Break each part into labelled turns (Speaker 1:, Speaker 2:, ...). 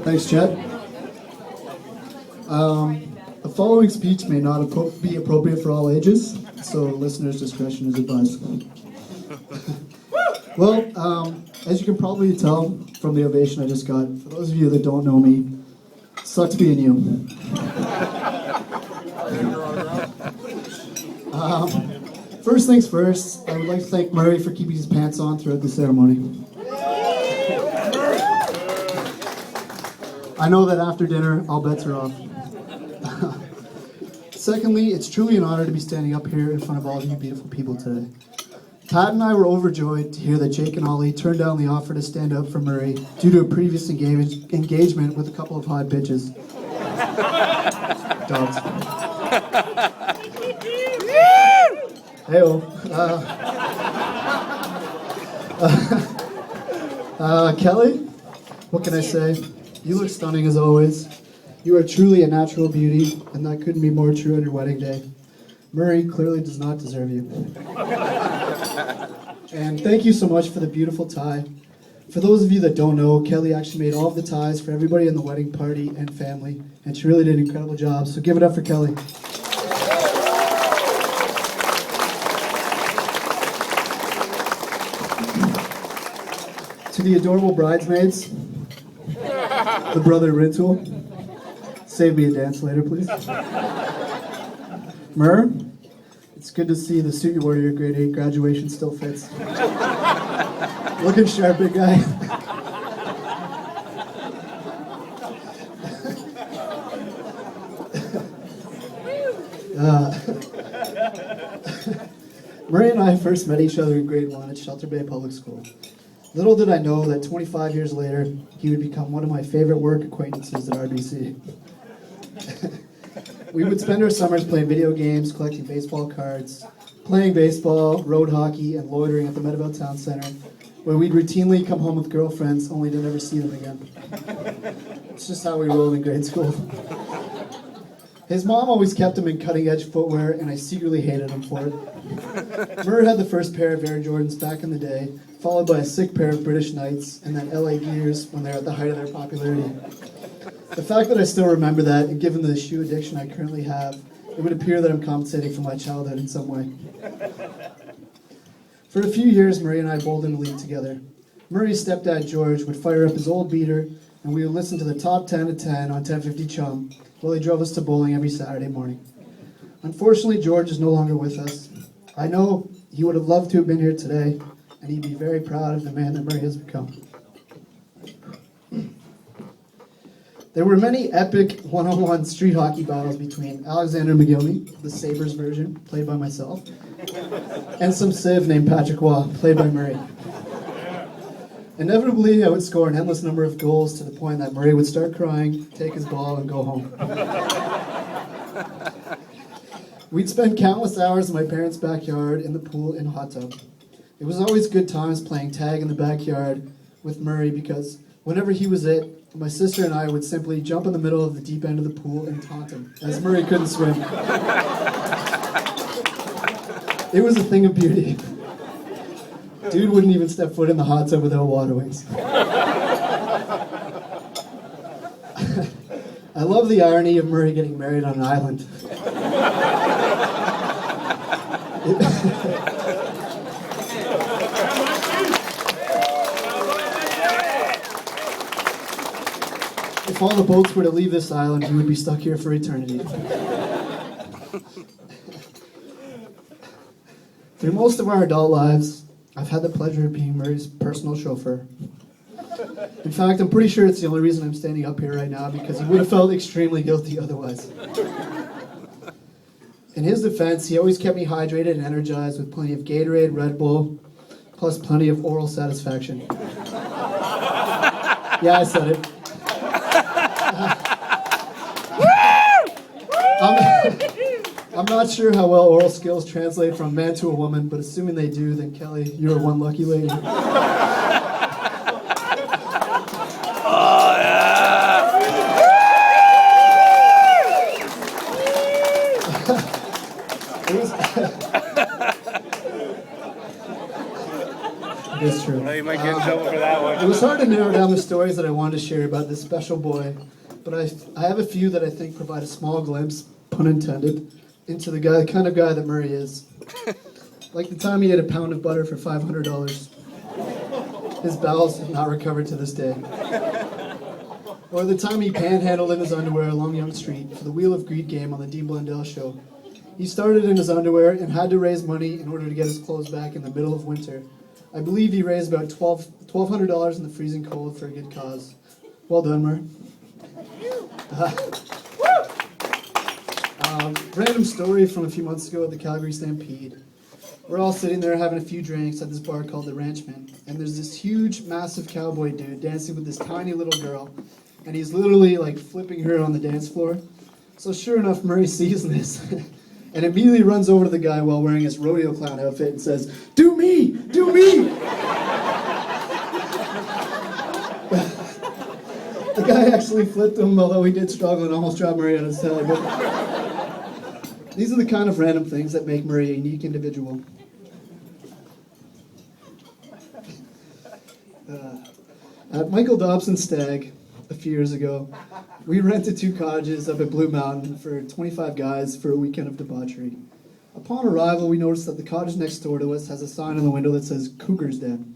Speaker 1: Thanks, Chet. The following speech may not be appropriate for all ages, so listeners' discretion is advised. Well, as you can probably tell from the ovation I just got, for those of you that don't know me, sucks being you. First things first, I would like to thank Murray for keeping his pants on throughout the ceremony. I know that after dinner, all bets are off. Secondly, it's truly an honor to be standing up here in front of all of you beautiful people today. Pat and I were overjoyed to hear that Jake and Ollie turned down the offer to stand up for Murray due to a previous engagement with a couple of hot bitches. Dogs. Hey-oh. Kelly, what can I say? You look stunning as always. You are truly a natural beauty, and that couldn't be more true on your wedding day. Murray clearly does not deserve you. And thank you so much for the beautiful tie. For those of you that don't know, Kelly actually made all of the ties for everybody in the wedding party and family, and she really did an incredible job, so give it up for Kelly. To the adorable bridesmaids, the brother Rintoul, save me a dance later, please. Mur, it's good to see the suit you wore to your grade 8 graduation still fits. Looking sharp, big guy. Murray and I first met each other in grade 1 at Shelter Bay Public School. Little did I know that 25 years later, he would become one of my favorite work acquaintances at RBC. We would spend our summers playing video games, collecting baseball cards, playing baseball, road hockey, and loitering at the Meadowvale Town Center, where we'd routinely come home with girlfriends only to never see them again. It's just how we rolled in grade school. His mom always kept him in cutting-edge footwear, and I secretly hated him for it. Murr had the first pair of Air Jordans back in the day, followed by a sick pair of British Knights, and then LA Gears when they were at the height of their popularity. The fact that I still remember that, and given the shoe addiction I currently have, it would appear that I'm compensating for my childhood in some way. For a few years, Murray and I bowled in a league together. Murray's stepdad, George, would fire up his old beater, and we would listen to the top 10 at 10 on 1050 Chum while he drove us to bowling every Saturday morning. Unfortunately, George is no longer with us. I know he would have loved to have been here today, and he'd be very proud of the man that Murray has become. There were many epic one-on-one street hockey battles between Alexander McGillney, the Sabres version, played by myself, and some Civ named Patrick Waugh, played by Murray. Inevitably, I would score an endless number of goals to the point that Murray would start crying, take his ball, and go home. We'd spend countless hours in my parents' backyard, in the pool, in a hot tub. It was always good times playing tag in the backyard with Murray because whenever he was it, my sister and I would simply jump in the middle of the deep end of the pool and taunt him, as Murray couldn't swim. It was a thing of beauty. Dude wouldn't even step foot in the hot tub without water wings. I love the irony of Murray getting married on an island. If all the boats were to leave this island, he would be stuck here for eternity. Through most of our adult lives, I've had the pleasure of being Murray's personal chauffeur. In fact, I'm pretty sure it's the only reason I'm standing up here right now, because he would have felt extremely guilty otherwise. In his defense, he always kept me hydrated and energized with plenty of Gatorade, Red Bull, plus plenty of oral satisfaction. Yeah, I said it. I'm not sure how well oral skills translate from man to a woman, but assuming they do, then Kelly, you're one lucky lady.
Speaker 2: Oh, yeah!
Speaker 1: It's true.
Speaker 2: Hey, you might get in trouble for that one.
Speaker 1: It was hard to narrow down the stories that I wanted to share about this special boy, but I have a few that I think provide a small glimpse, pun intended, into the kind of guy that Murray is. Like the time he ate a pound of butter for $500. His bowels have not recovered to this day. Or the time he panhandled in his underwear along Yonge Street for the Wheel of Greed game on the Dean Blundell show. He started in his underwear and had to raise money in order to get his clothes back in the middle of winter. I believe he raised about $1,200 in the freezing cold for a good cause. Well done, Murray. Random story from a few months ago at the Calgary Stampede. We're all sitting there having a few drinks at this bar called the Ranchman, and there's this huge, massive cowboy dude dancing with this tiny little girl, and he's literally like flipping her on the dance floor. So sure enough, Murray sees this, and immediately runs over to the guy while wearing his rodeo clown outfit and says, "Do me! Do me!" The guy actually flipped him, although he did struggle and almost dropped Murray on his head. But these are the kind of random things that make Murray a unique individual. At Michael Dobson's stag a few years ago, we rented 2 cottages up at Blue Mountain for 25 guys for a weekend of debauchery. Upon arrival, we noticed that the cottage next door to us has a sign on the window that says Cougar's Den.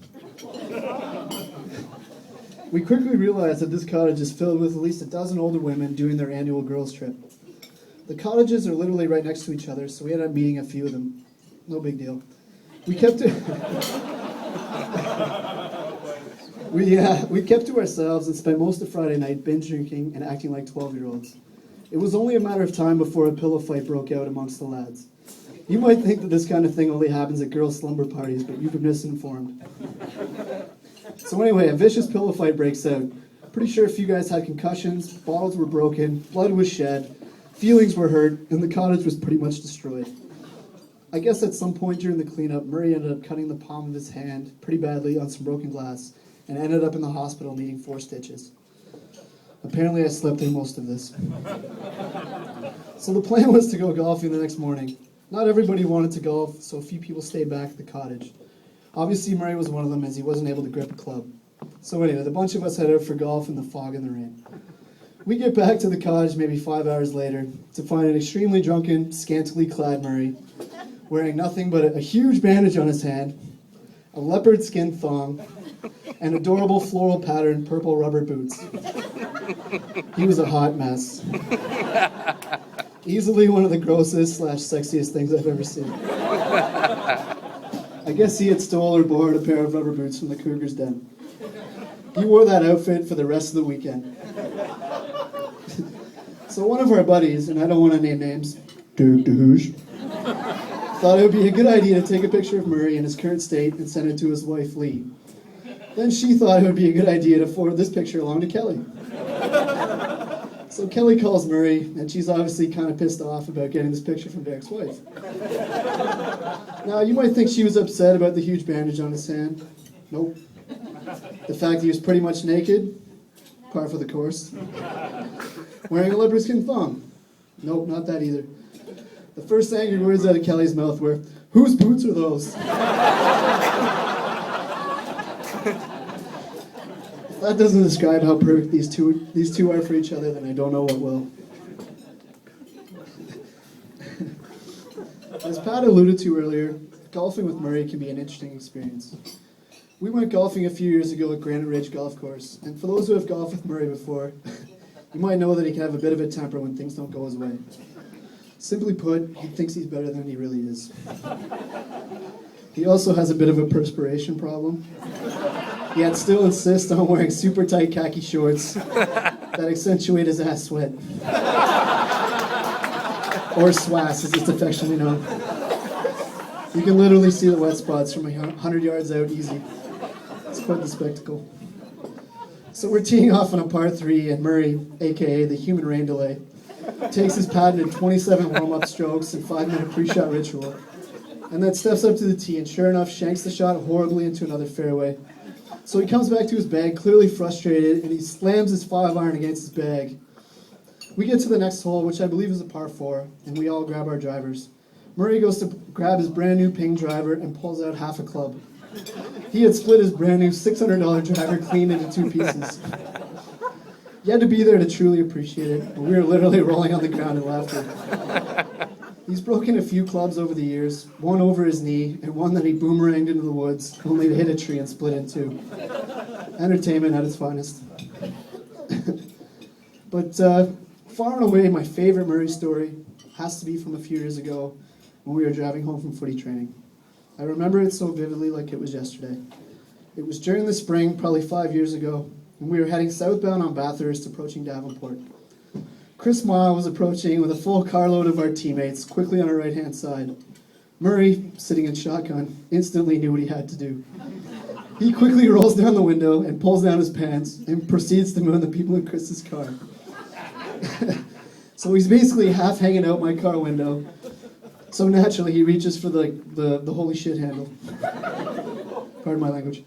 Speaker 1: We quickly realized that this cottage is filled with at least a dozen older women doing their annual girls' trip. The cottages are literally right next to each other, so we ended up meeting a few of them. No big deal. We kept to we kept to ourselves and spent most of Friday night binge drinking and acting like 12-year-olds. It was only a matter of time before a pillow fight broke out amongst the lads. You might think that this kind of thing only happens at girls' slumber parties, but you've been misinformed. So anyway, a vicious pillow fight breaks out. Pretty sure a few guys had concussions, bottles were broken, blood was shed, feelings were hurt, and the cottage was pretty much destroyed. I guess at some point during the cleanup, Murray ended up cutting the palm of his hand pretty badly on some broken glass and ended up in the hospital needing 4 stitches. Apparently I slept through most of this. So the plan was to go golfing the next morning. Not everybody wanted to golf, so a few people stayed back at the cottage. Obviously Murray was one of them as he wasn't able to grip a club. So anyway, the bunch of us headed out for golf in the fog and the rain. We get back to the cottage maybe 5 hours later to find an extremely drunken, scantily clad Murray wearing nothing but a huge bandage on his hand, a leopard skin thong, and adorable floral patterned purple rubber boots. He was a hot mess. Easily one of the grossest / sexiest things I've ever seen. I guess he had stole or borrowed a pair of rubber boots from the Cougar's Den. He wore that outfit for the rest of the weekend. So one of our buddies, and I don't want to name names, Doosh, thought it would be a good idea to take a picture of Murray in his current state and send it to his wife, Lee. Then she thought it would be a good idea to forward this picture along to Kelly. So Kelly calls Murray, and she's obviously kind of pissed off about getting this picture from Derek's wife. Now, you might think she was upset about the huge bandage on his hand. Nope. The fact he was pretty much naked, par for the course. Wearing a leopard skin thong. Nope, not that either. The first angry words out of Kelly's mouth were, "Whose boots are those?" If that doesn't describe how perfect these two are for each other, then I don't know what will. As Pat alluded to earlier, golfing with Murray can be an interesting experience. We went golfing a few years ago at Granite Ridge Golf Course, and for those who have golfed with Murray before, you might know that he can have a bit of a temper when things don't go his way. Simply put, he thinks he's better than he really is. He also has a bit of a perspiration problem. Yet still insists on wearing super tight khaki shorts that accentuate his ass sweat. Or swass, as it's affectionately known. You can literally see the wet spots from 100 yards out easy. It's quite the spectacle. So we're teeing off on a par 3, and Murray, aka the human rain delay, takes his patented 27 warm-up strokes and 5-minute pre-shot ritual, and then steps up to the tee and sure enough shanks the shot horribly into another fairway. So he comes back to his bag clearly frustrated, and he slams his 5-iron against his bag. We get to the next hole, which I believe is a par 4, and we all grab our drivers. Murray goes to grab his brand new ping driver and pulls out half a club. He had split his brand new $600 driver clean into two pieces. You had to be there to truly appreciate it. We were literally rolling on the ground in laughter. He's broken a few clubs over the years, one over his knee, and one that he boomeranged into the woods, only to hit a tree and split in two. Entertainment at its finest. But far and away, my favorite Murray story has to be from a few years ago when we were driving home from footy training. I remember it so vividly like it was yesterday. It was during the spring, probably 5 years ago, and we were heading southbound on Bathurst, approaching Davenport. Chris Mile was approaching with a full carload of our teammates, quickly on our right-hand side. Murray, sitting in shotgun, instantly knew what he had to do. He quickly rolls down the window and pulls down his pants and proceeds to moon the people in Chris's car. So he's basically half hanging out my car window. So naturally, he reaches for the holy shit handle. Pardon my language.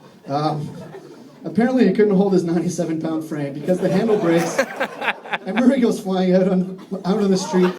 Speaker 1: Apparently, he couldn't hold his 97-pound frame because the handle breaks, and Murray goes flying out on the street